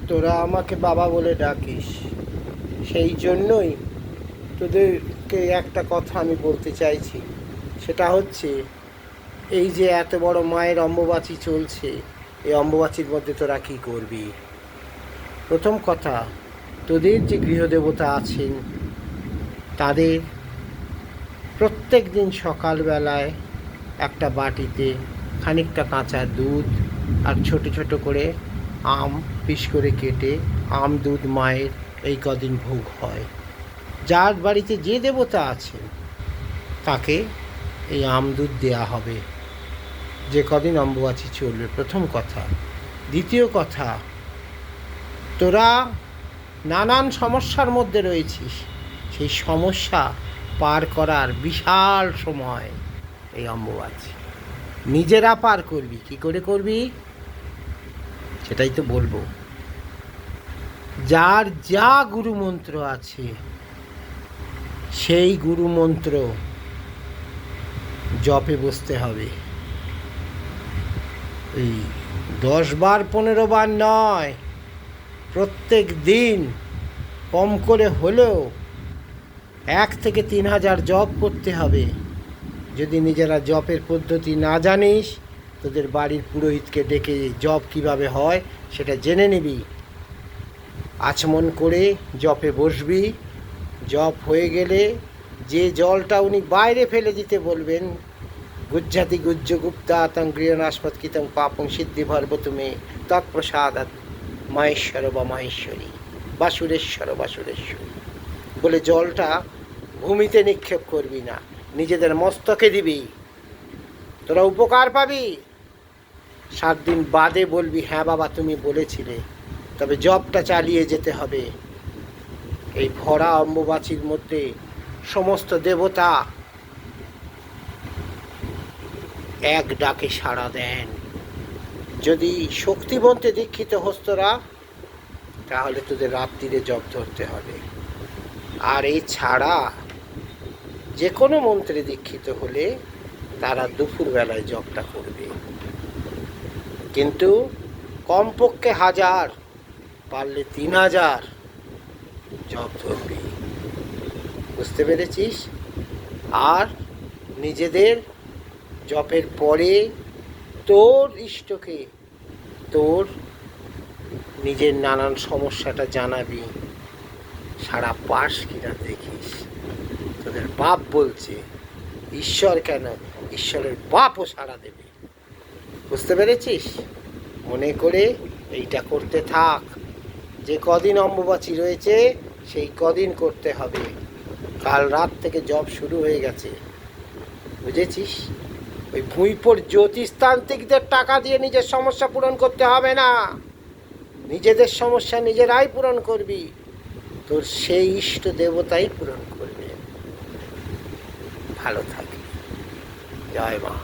তোরা আমাকে বাবা বলে ডাকিস, সেই জন্যই তোদেরকে একটা কথা আমি বলতে চাইছি। সেটা হচ্ছে, এই যে এত বড় মায়ের অম্বুবাচী চলছে, এই অম্বুবাচীর মধ্যে তোরা কী করবি? প্রথম কথা, তোদের যে গৃহদেবতা আছেন তাদের প্রত্যেক দিন সকালবেলায় একটা বাটিতে খানিকটা কাঁচা দুধ আর ছোট ছোট করে আম পিস করে কেটে আম দুধ মায়ের এই কদিন ভোগ হয়। যার বাড়িতে যে দেবতা আছেন তাকে এই আম দুধ দেওয়া হবে যে কদিন অম্বুবাচী চলবে, প্রথম কথা। দ্বিতীয় কথা, তোরা নানান সমস্যার মধ্যে রয়েছিস, সেই সমস্যা পার করার বিশাল সময় এই অম্বুবাচী। নিজেরা পার করবি, কি করে করবি সেটাই তো বলবো। যার যা গুরুমন্ত্র আছে সেই গুরুমন্ত্র জপে বসতে হবে। এই 10 বার 15 বার নয়, প্রত্যেক দিন কম করে হলেও 1 থেকে 3000 জপ করতে হবে। যদি নিজেরা জপের পদ্ধতি না জানিস, তোদের বাড়ির পুরোহিতকে ডেকে জপ কিভাবে হয় সেটা জেনে নিবি। আচমন করে জপে বসবি। জপ হয়ে গেলে যে জলটা উনি বাইরে ফেলে দিতে বলবেন, গুজ্জাতি গুজ্জ গুপ্তা তং গৃহনাস্পৎকৃতং পাপং সিদ্ধি ভর্বতুমে তৎপ্রসাদাৎ মাহেশ্বর বা মাহেশ্বরী বা সুরেশ্বর বা সুরেশ্বরী বলে জলটা ভূমিতে নিক্ষেপ করবি না, নিজেদের মস্তকে দিবি, তোরা উপকার পাবি। 7 দিন বাদে বলবি, হ্যাঁ বাবা তুমি বলেছিলে, তবে জপটা চালিয়ে যেতে হবে। এই ভরা অম্বুবাচীর মধ্যে সমস্ত দেবতা এক ডাকে সাড়া দেন। যদি শক্তিবন্তে দীক্ষিত হোস তোরা, তাহলে তোদের রাত্রিরে জপ ধরতে হবে। আর এই ছাড়া যে কোনো মন্ত্রে দীক্ষিত হলে তারা দুপুরবেলায় জপটা করবে, কিন্তু কমপক্ষে 1000, পারলে 3000 জপ ধরবি। বুঝতে পেরেছিস? আর নিজেদের জপের পরে তোর ইষ্টকে, তোর নিজের নানান সমস্যাটা জানাবি, সারা পাস কিনা দেখিস। তোদের বাপ বলছে, ঈশ্বর কেন, ঈশ্বরের বাপও সাড়া দেবে। বুঝতে পেরেছিস? মনে করে এইটা করতে থাক। যে কদিন অম্বুবাচী রয়েছে সেই কদিন করতে হবে। কাল রাত থেকে জপ শুরু হয়ে গেছে, বুঝেছিস? ওই ভুঁইপোর জ্যোতিষতান্ত্রিকদের টাকা দিয়ে নিজের সমস্যা পূরণ করতে হবে না, নিজেদের সমস্যা নিজেরাই পূরণ করবি। তোর সেই ইষ্ট দেবতাই পূরণ করবে। ভালো থাকবি। জয় মা।